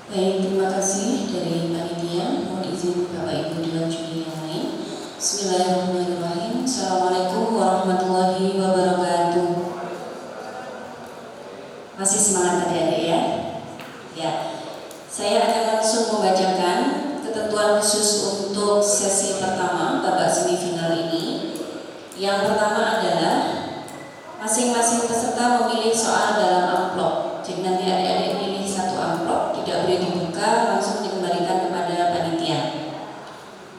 Baik, terima kasih dari panitia. Mohon izin Bapak Ibu dilanjutkan yang lain. Bismillahirrahmanirrahim. Assalamualaikum warahmatullahi wabarakatuh. Masih semangat adik-adik ya? Ya. Saya akan langsung membacakan ketentuan khusus untuk sesi pertama babak semifinal ini. Yang pertama adalah masing-masing peserta memilih soal dalam amplop. Jadi nanti adik-adik pilih satu amplop, tidak boleh dibuka, langsung dikembalikan kepada panitia.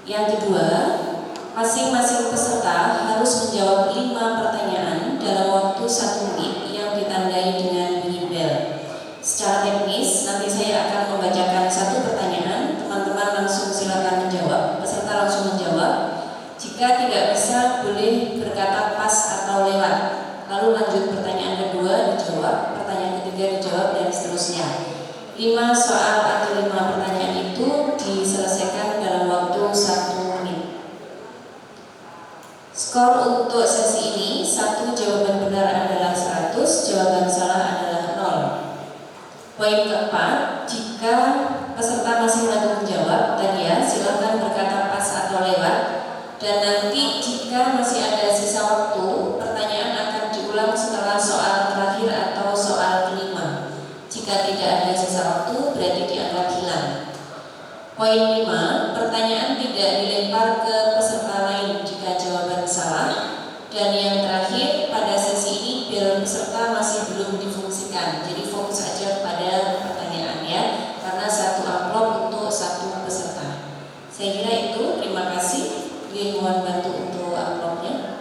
Yang kedua, masing-masing peserta harus menjawab 5 pertanyaan dalam waktu 1 menit yang ditandai dengan bunyi bel. Secara teknis, nanti saya akan membacakan 1 pertanyaan, teman-teman langsung silakan menjawab, peserta langsung menjawab. Jika tidak bisa, boleh berkata pas atau lewat. Lalu lanjut pertanyaan kedua dijawab, pertanyaan ketiga dijawab, dan seterusnya. 5 soal atau 5 pertanyaan itu diselesaikan dalam waktu 1 menit. Skor untuk sesi ini, 1 jawaban benar adalah 100, jawaban salah adalah 0. Poin keempat, jika peserta masih ragu menjawab, tadi ya, silakan berkata pas atau lewat. Dan nanti jika masih ada sisa waktu, pertanyaan akan diulang setelah soal terakhir atau soal kelima. Jika tidak ada sisa waktu, berarti dianggap hilang. Poin 5, pertanyaan tidak dilempar ke peserta lain jika jawaban salah. Dan yang terakhir, pada sesi ini bel peserta masih belum difungsikan. Jadi fokus aja pada pertanyaan ya, karena 1 amplop untuk 1 peserta. Saya kira itu, terima kasih. Mohon bantu untuk amplopnya.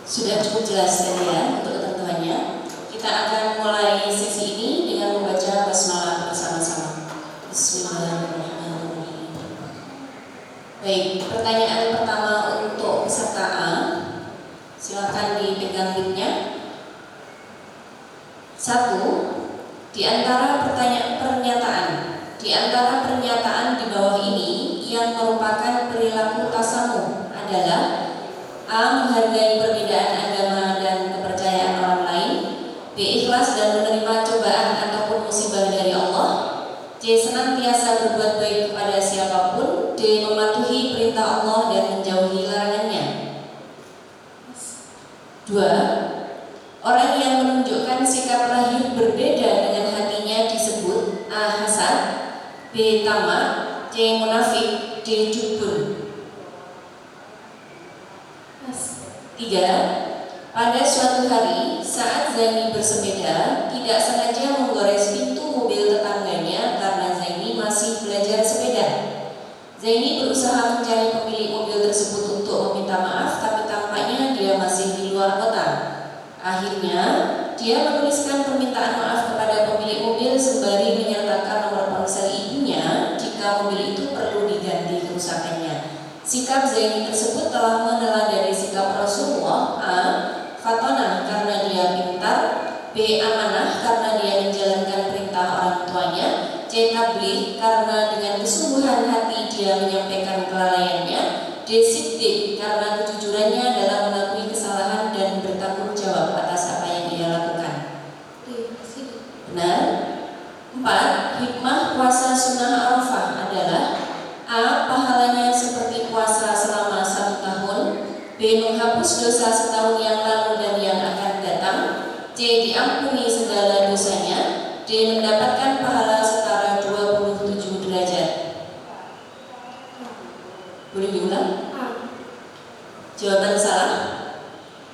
Sudah cukup jelas tadi ya untuk ketentuannya. Kita akan mulai sesi ini dengan membaca basmalah bersama-sama. Bismillahirrahmanirrahim. Baik, pertanyaan pertama untuk peserta A. Silakan dipegang mic-nya. 1. Di antara pernyataan di bawah ini yang merupakan perilaku tasamuh adalah A. Menghargai perbedaan agama dan kepercayaan orang lain. B. Ikhlas dan menerima cobaan ataupun musibah dari Allah. C. Senantiasa berbuat baik kepada siapapun. D. Mematuhi perintah Allah dan menjauhi larangannya. 2. Orang yang menunjukkan sikap lahir berbeda dengan hatinya disebut A. Hasad, B. Tamak, C. Munafik, D. Jubun. 3. Pada suatu hari saat Zaini bersepeda, tidak sengaja menggores pintu mobil tetangganya karena Zaini masih belajar sepeda. Zaini berusaha mencari pemilik mobil tersebut untuk meminta maaf, tapi tampaknya dia masih di luar kota. Akhirnya, dia menuliskan permintaan maaf kepada pemilik mobil sembari menyertakan nomor ponsel ibunya jika mobil itu perlu diganti kerusakannya. Sikap Zaini tersebut telah meneladani sikap Rasulullah. A. Fatonah karena dia pintar. B. Amanah karena dia menjalankan perintah orang tuanya. C. Tabligh karena dengan kesungguhan hati dia menyampaikan kelalaiannya. D. Siddiq karena kejujurannya dalam mengakui kesalahan dan bertanggung jawab atas apa yang dia lakukan. Benar. 4. Hikmah puasa sunnah Arafah adalah A. Pahalanya seperti puasa selama 1 tahun. B. Menghapus dosa setahun yang lalu dan yang akan datang. C. Diampuni segala dosanya. D. Mendapatkan pahala setara 27 derajat. Boleh diulang? Jawaban salah.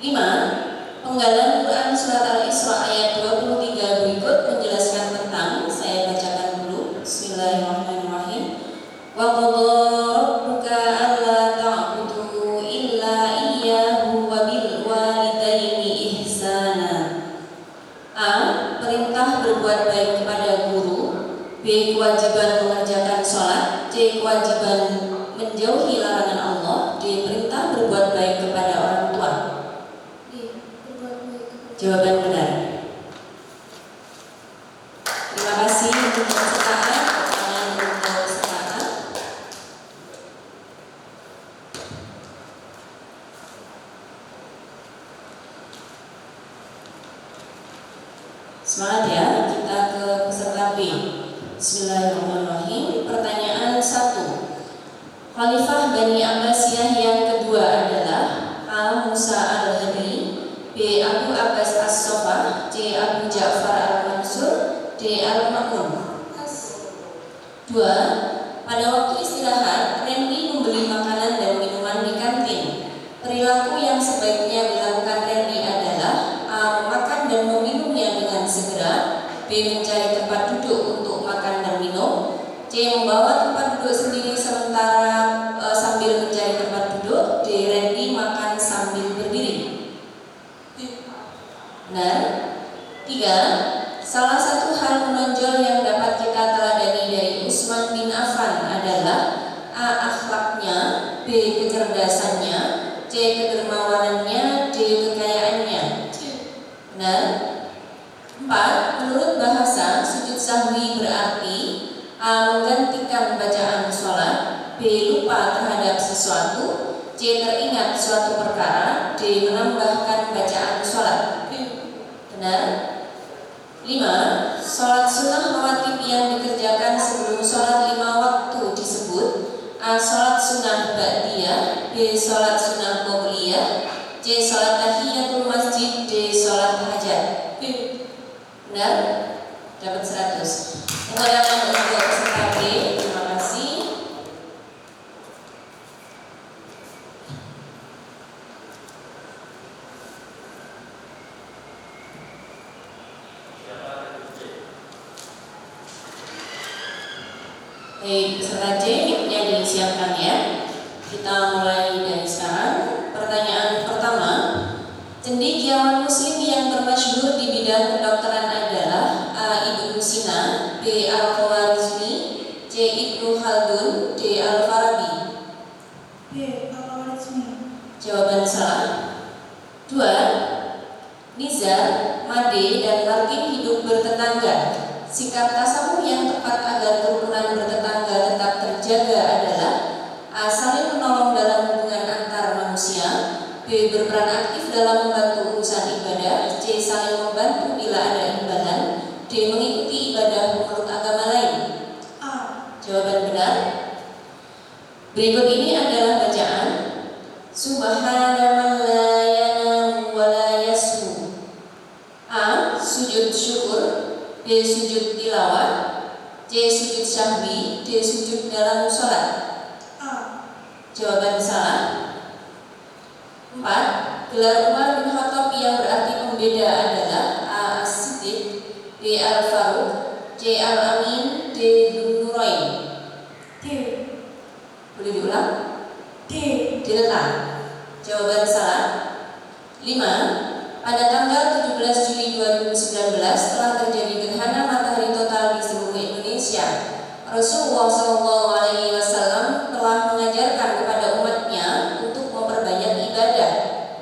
5. Penggalan Quran Surat Al-Isra ayat 23 berikut menjelaskan kewajiban mengerjakan sholat, C. kewajiban menjauhi larangan Allah, D. perintah berbuat baik kepada orang tua. Jawaban benar. Terima kasih untuk kesertaan. Pertanyaan untuk kesertaan. Semangat ya, kita ke peserta B. Bismillahirrahmanirrahim. Pertanyaan 1. Khalifah Bani Abbasiyah yang kedua adalah A. Musa al-Hadri, B. Abu Abbas as-Sofa, C. Abu Ja'far al-Mansur, D. Al-Ma'mun. 2. Pada waktu istirahat, Randy membeli makanan dan minuman di kantin. Perilaku yang sebaiknya dilakukan Randy adalah A. Memakan dan meminumnya dengan segera, B. Mencari tempat duduk untuk makan dan minum, C. Membawa tempat duduk sendiri sementara sambil mencari tempat duduk, D. Randy makan sambil berdiri. Benar. 3. Salah satu hal menonjol yang dapat kita teladani dari Utsman bin Affan adalah A. Akhlaknya, B. kecerdasannya, C. kedermawanannya, D. kekayaannya. Benar. 4. Menurut bahasa, sujud sahwi berarti A. menggantikan bacaan sholat, B. lupa terhadap sesuatu, C. teringat suatu perkara, D. menambahkan bacaan sholat. Benar. 5. Sholat sunnah rawatib yang dikerjakan sebelum sholat 5 waktu disebut A. sholat sunnah ba'diyah, B. sholat sunnah qobliyah, C. sholat tahiyatul masjid, D. sholat hajat. Benar. Dapat 100. Pertanyaan untuk peserta B. Terima kasih. Baik, peserta C, mic-nya disiapkan ya. Kita mulai dari sekarang. Pertanyaan pertama. Cendekiawan muslim yang termasyhur di bidang kedokteran adalah A. Ibnu Sina, B. Al-Khwarizmi, C. Ibnu Khaldun, D. Al-Farabi. B. Al-Khwarizmi. Jawaban salah. 2. Nizar, Made, dan Larkin hidup bertetangga. Sikap tasawuf yang tepat agar kerukunan bertetangga tetap terjaga adalah A. saling menolong dalam hubungan antar manusia, B. berperan aktif dalam membantu urusan ibadah, C. saling membantu bila ada imbalan, D. mengikuti ibadah pemeluk agama lain. A. Jawaban benar. Berikut ini adalah bacaan Subhana man la yanamu wa la yasmu. A. Sujud syukur, B. sujud tilawah, C. sujud syahwi, D. sujud dalam sholat. A. Jawaban salah. 4. Gelar Umar bin Khattab yang berarti pembeda adalah A. As-Siddiq, B. Al-Faruq, C. Al-Amin, D. Dzun-Nurain. D. Boleh diulang? D. Delta. Jawaban salah. 5. Pada tanggal 17 Juli 2019 telah terjadi gerhana matahari total di seluruh Indonesia. Rasulullah SAW telah mengajarkan kepada umatnya untuk memperbanyak ibadah,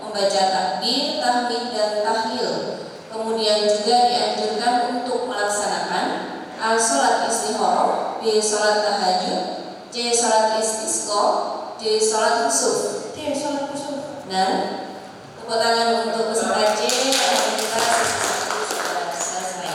membaca takbir, tahmid, dan tahlil. Kemudian juga dianjurkan untuk melaksanakan A. Salat istikharah, B. Salat tahajud, C. Salat istisqa, D. Salat khusuf. D. Salat khusuf. Nah, tepuk tangan untuk peserta C. Aktivitas sudah selesai.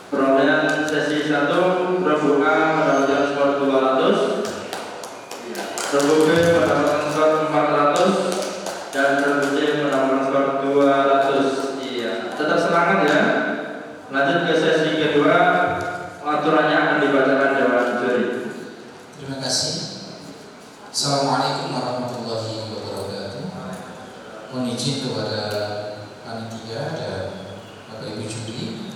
Perolehan sesi 1, Prof. A mendapatkan skor 200, Prof. B mendapatkan skor 400, dan Prof. C mendapatkan skor 200. Iya, tetap semangat ya. Lanjut ke sesi kedua, aturannya akan dibacakan Dewan Juri. Terima kasih. Assalamualaikum warahmatullahi wabarakatuh. Mohon izin kepada panitia dan Bapak Ibu juri.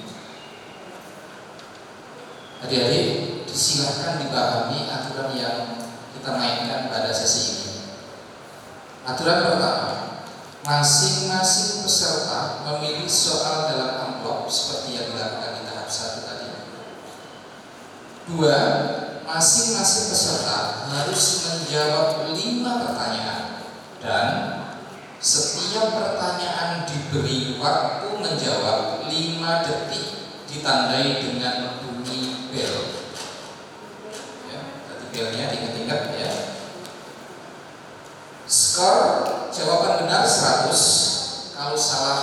Adik-adik, di silahkan dipahami aturan yang kita mainkan pada sesi ini. Aturan pertama, masing-masing peserta memilih soal dalam amplop seperti yang dilakukan di tahap 1 tadi. 2. Masing-masing peserta harus menjawab 5 pertanyaan dan setiap pertanyaan diberi waktu menjawab 5 detik ditandai dengan bunyi bel. Ya, tadi belnya diingat-ingat ya. Skor jawaban benar 100, kalau salah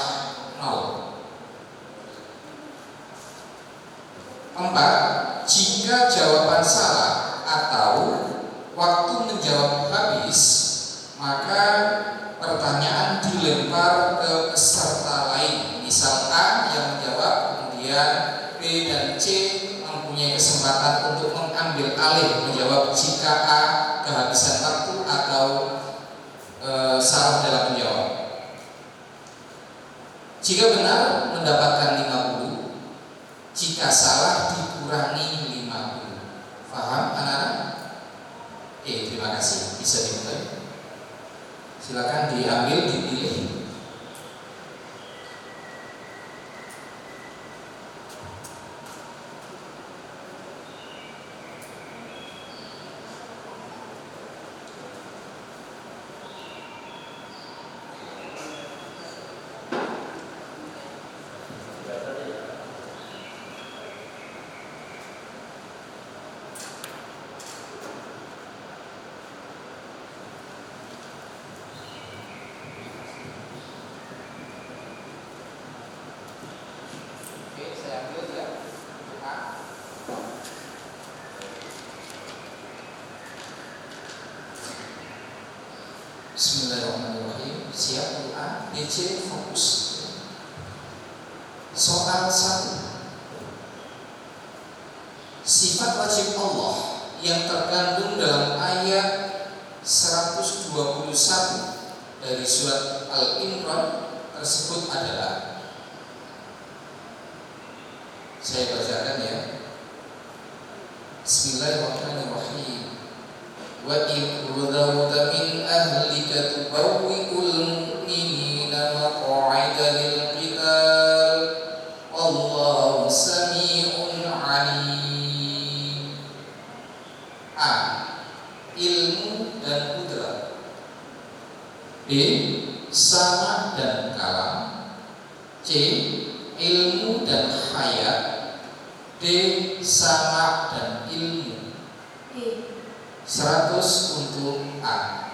0. 4. Jika jawaban salah atau waktu menjawab habis, maka pertanyaan dilempar ke peserta lain. Misal A yang menjawab, kemudian B dan C mempunyai kesempatan untuk mengambil alih menjawab jika A kehabisan waktu atau salah dalam menjawab. Jika benar mendapatkan 50, jika salah dikurangi 50. Paham anak-anak? Terima kasih. Bisa dimulai. Silakan diambil, dipilih. Bismillahirrahmanirrahim. Siap A, B, C, fokus. Soal 1. Sifat wajib Allah yang terkandung dalam ayat 121 dari surat Al-Imran tersebut adalah, saya bacakan ya. Bismillahirrahmanirrahim. Wa in ghadawta min ahlika tubawwi'ul mu'minina maq'ida lil qital wallahu sami'un 'alim. A. Ilmu dan kudrat. B. Sama dan kalam. C. Ilmu dan hayat. D. Sama dan ilmu. 100 untuk A.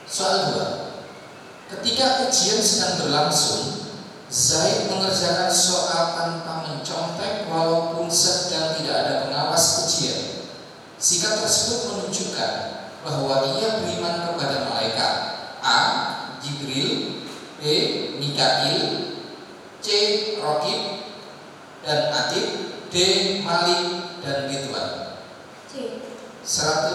Soal 2. Ketika ujian sedang berlangsung, Zaid mengerjakan soal tanpa mencontek walaupun sedang tidak ada pengawas ujian. Sikap tersebut menunjukkan bahwa ia beriman kepada malaikat. A. Jibril. B. Mikail. C. Raqib dan Atid. D. Malik dan Ridwan. 100.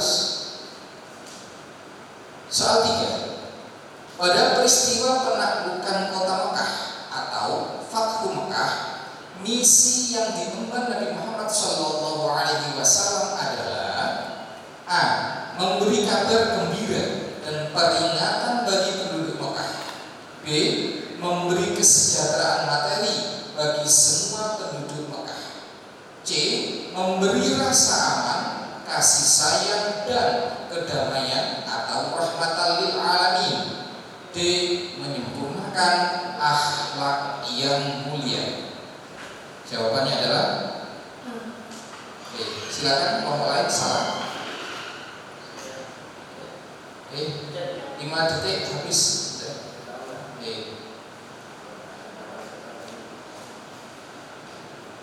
Soal 3. Pada peristiwa penaklukan kota Mekah atau Fathu Mekah, misi yang diemban Nabi Muhammad SAW adalah A. Memberi kabar gembira dan peringatan bagi penduduk Mekah. B. Memberi kesejahteraan materi bagi semua penduduk Mekah. C. Memberi rasa aman, kasih sayang dan kedamaian atau rahmatan lil alamin. D. Menyempurnakan akhlak yang mulia. Jawabannya adalah silakan kelompok lain salah. 5 detik habis.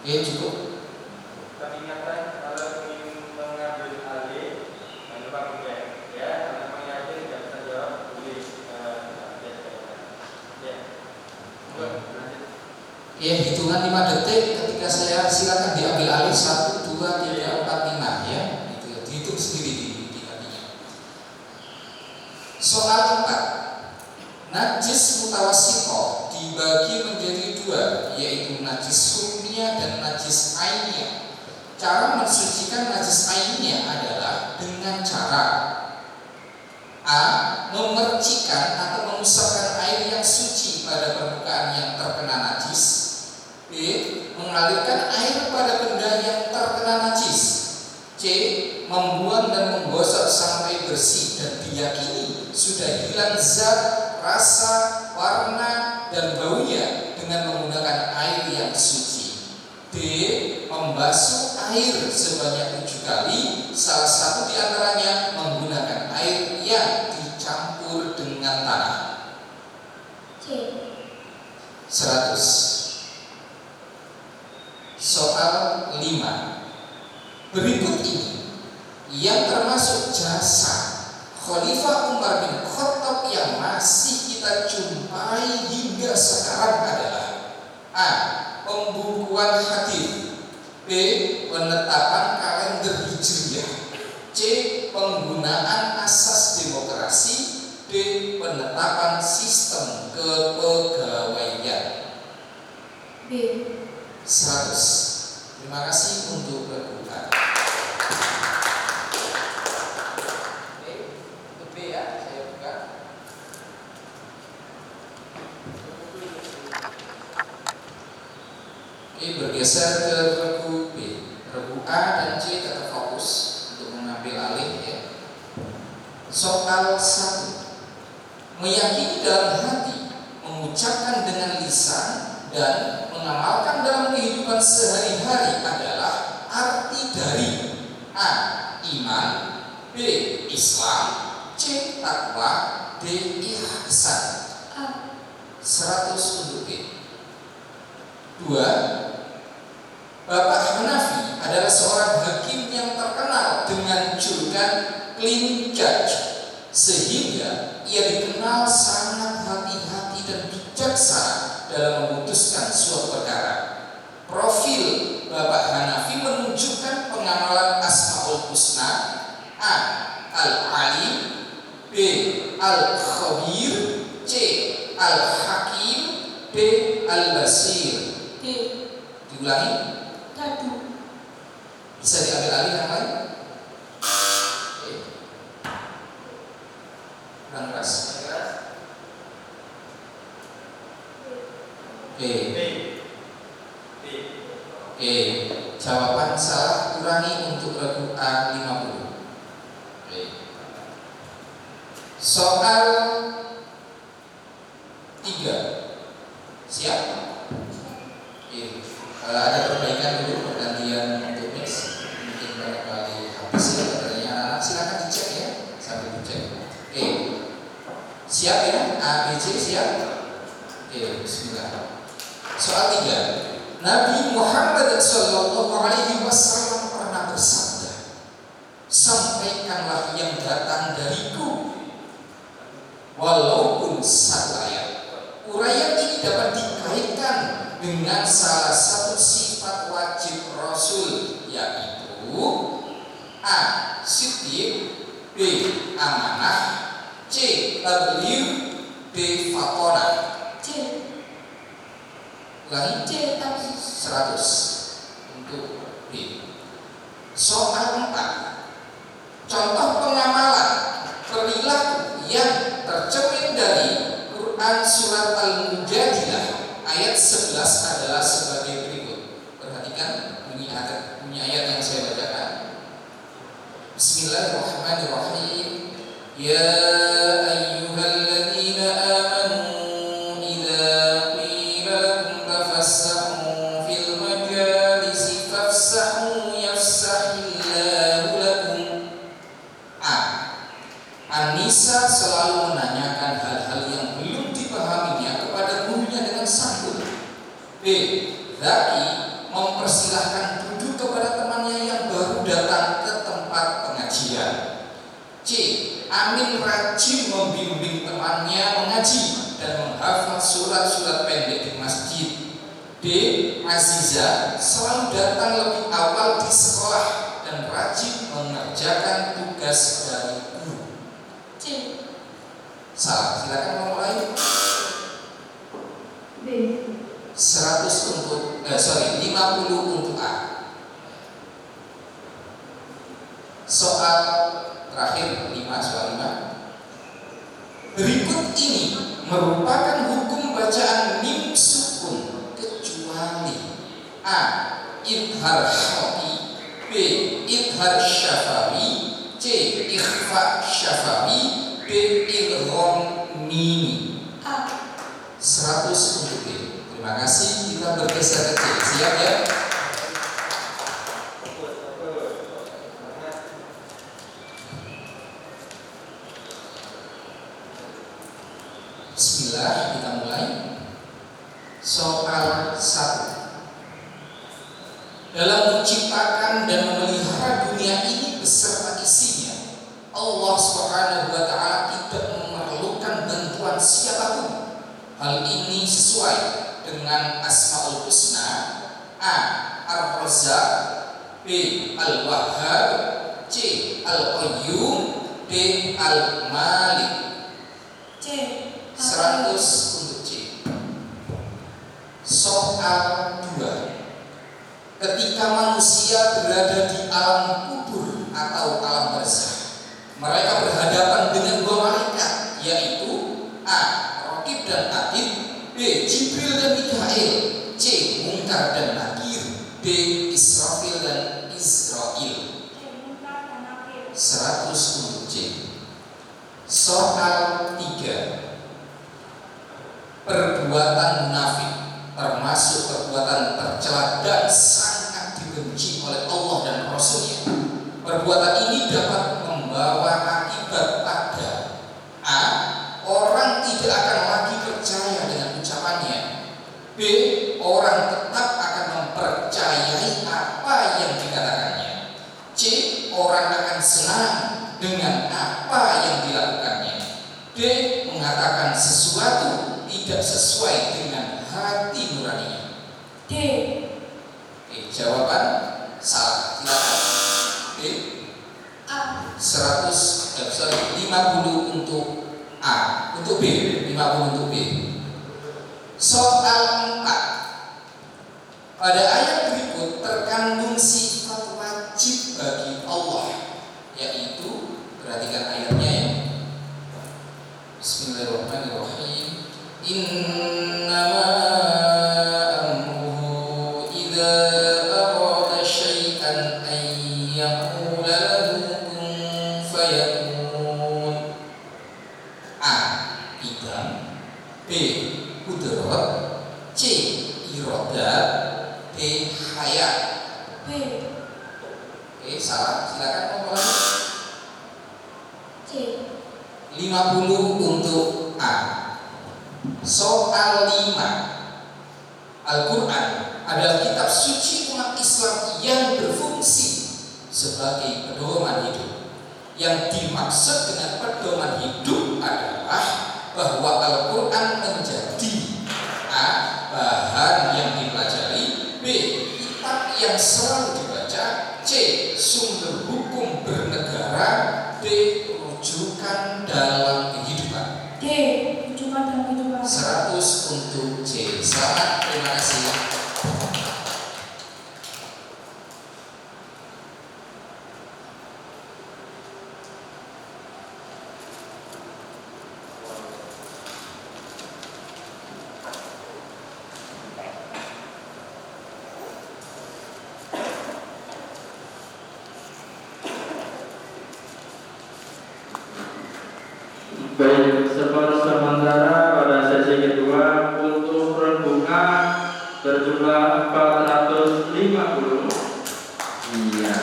Cukup. Kami ingatkan kalau ingin mengambil alih, lupa kemudian ya, karena mengambil tidak bisa jawab, boleh ya, hitungan 5 detik ketika saya silakan diambil alih 1, 2, 3, 4, 5 ya. Itu ya, dihitung sendiri di hatinya. Soal 4. Najis mutawasithah dibagi menjadi 2, yaitu najis hukmiyah dan najis ainiyah. Cara mensucikan najis ainnya adalah dengan cara A. Memercikan atau mengusapkan air yang suci pada permukaan yang terkena najis. B. Mengalirkan air pada benda yang terkena najis. C. Membuang dan menggosok sampai bersih dan diyakini sudah hilang zat, rasa, warna, dan baunya dengan menggunakan air yang suci. D. Membasuh air sebanyak 7 kali, salah satu di antaranya menggunakan air yang dicampur dengan tanah. C. 100. Soal 5. Berikut ini yang termasuk jasa Khalifah Umar bin Khattab yang masih kita jumpai hingga sekarang adalah A. Pembukuan hadis. B. Penetapan kalender Hijriah. C. Penggunaan asas demokrasi. D. Penetapan sistem kepegawaian. B. 100. Terima kasih untuk berbuka. Untuk B ya, saya buka. Bergeser ke regu B. Regu A dan C tetap fokus untuk mengambil alih ya. Soal 1. Meyakini dalam hati, mengucapkan dengan lisan, dan mengamalkan dalam kehidupan sehari-hari adalah arti dari A. Iman. B. Islam. C. Takwa. D. Ihsan. A. 100 untuk B. 2. Bapak Hanafi adalah seorang hakim yang terkenal dengan julukan clean judge, sehingga ia dikenal sangat hati-hati dan bijaksana dalam memutuskan suatu perkara. Profil Bapak Hanafi menunjukkan pengamalan Asmaul Husna. A. Al-Alim. B. Al-Khabir. C. Al-Hakim. D. Al-Basir. D. Diulangi. Dadu. Bisa diambil alih yang lain? Oke. Kurang keras. Oke. Jawaban salah, kurangi untuk regu A 50. Oke. Soal 3. Siap? Oke. Ada perbaikan dulu, pergantian untuk mix. Mungkin barangkali habis ya katanya anak-anak, silakan dicek ya sambil dicek. Oke. Siap ya? A, B, C siap? Oke, bismillah. Soal 3. Nabi Muhammad SAW pernah bersabda, sampaikanlah yang datang dariku, walaupun satu ayat. Uraian ini dapat dikaitkan dengan salah satu sifat wajib Rasul, yaitu A. Siddiq. B. Amanah. C. Tabligh. D. Fatonah. C. Ulangi. C. Tabligh. 100 untuk B. Soal 4. Contoh pengamalan perilaku yang tercermin dari Quran surat Al-Mujadilah ayat 11 adalah sebagai berikut. Perhatikan bunyi ayat yang saya bacakan. Bismillahirrahmanirrahim. Ya ayyuhalladzina amanu idza qila lakum tafassahu fil majalisi fafsahu yafsahillahu lakum. A. An-Nisa selalu menanyakan hal-hal yang belum dipahaminya kepada gurunya dengan santun. B. Zaki mempersilahkan duduk kepada temannya yang baru datang ke tempat pengajian. C. Amin rajin membimbing temannya mengaji dan menghafal surat-surat pendek di masjid. D. Aziza selalu datang lebih awal di sekolah dan rajin mengerjakan tugas dari guru. C. Salah, silakan memulai. B. 50 untuk A. Soal terakhir 5, soal 5. Berikut ini merupakan hukum bacaan mim sukun kecuali A. Idhar khafi, B. Idhar syafawi, C. Ikhfa syafawi, D. Idgham mimi. A. 100 untuk B. Terima kasih, kita bergeser ke C. Siap ya? Bismillah, kita mulai. Soal 1. Dalam menciptakan dan memelihara dunia ini beserta isinya, Allah Subhanahu wa Ta'ala tidak memerlukan bantuan siapapun. Hal ini sesuai dengan Asmaul Husna: A. Ar-Razzaq, B. Al-Wahhab, C. Al-Qayyum, D. Al-Malik. C. 100 untuk C. Soal 2. Ketika manusia berada di alam kubur atau alam barzakh, mereka berhadapan dengan dua malaikat, yaitu A. Raqib dan Atid, B. Jibril dan Mikail, C. Munkar dan Nakir, D. Israfil dan Israil. 100 untuk C. Soal 3. Perbuatan munafik, termasuk perbuatan tercela dan sangat dibenci oleh Allah dan Rasul-Nya. Perbuatan ini dapat membawa akibat pada A. Orang tidak akan lagi percaya dengan ucapannya, B. Orang tetap akan mempercayai apa yang dikatakannya, C. Orang akan senang dengan apa yang dilakukannya, D. Mengatakan sesuatu tidak sesuai dengan hati nuraninya. D. Jawaban salah. Silakan. B. A. 50 untuk A. Untuk B, 50 untuk B. Soal 4. Pada ayat berikut terkandung sifat wajib bagi Allah, yaitu, perhatikan ayatnya ya. Bismillahirrahmanirrahim. Innama amruhu idza arada syai'an an yaqula lahu kun fayakun. A. Idam, B. Qudrat, C. Iradat, D. Hayat. B. Oke, salah. Silakan ngomong lagi. C. 50 untuk A. Soal 5. Al-Quran adalah kitab suci umat Islam yang berfungsi sebagai pedoman hidup. Yang dimaksud dengan pedoman hidup adalah bahwa Al-Quran menjadi A. bahan yang dipelajari, B. kitab yang selalu dibaca, C. sumber hukum bernegara, D. rujukan dalam kehidupan. D. Rujukan dalam kehidupan. 100 untuk C. Selamat, terima kasih. Baik, skor sementara pada sesi kedua untuk berbunga berjumlah 450. Iya.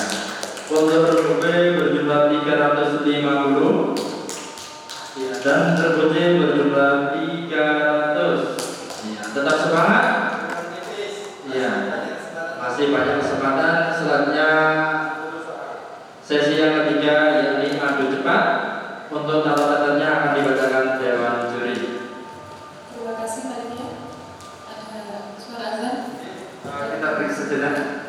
Untuk berbunga berjumlah 350. Iya, dan terpuji berjumlah 300. Iya, tetap semangat. Iya. Masih banyak kesempatan. Selanjutnya sesi yang ketiga, yakni adu cepat. Untuk catatan-catatnya akan dibacakan Dewan Juri. Terima kasih Pak Dia. Ada suara azan. Kita beri sejenak.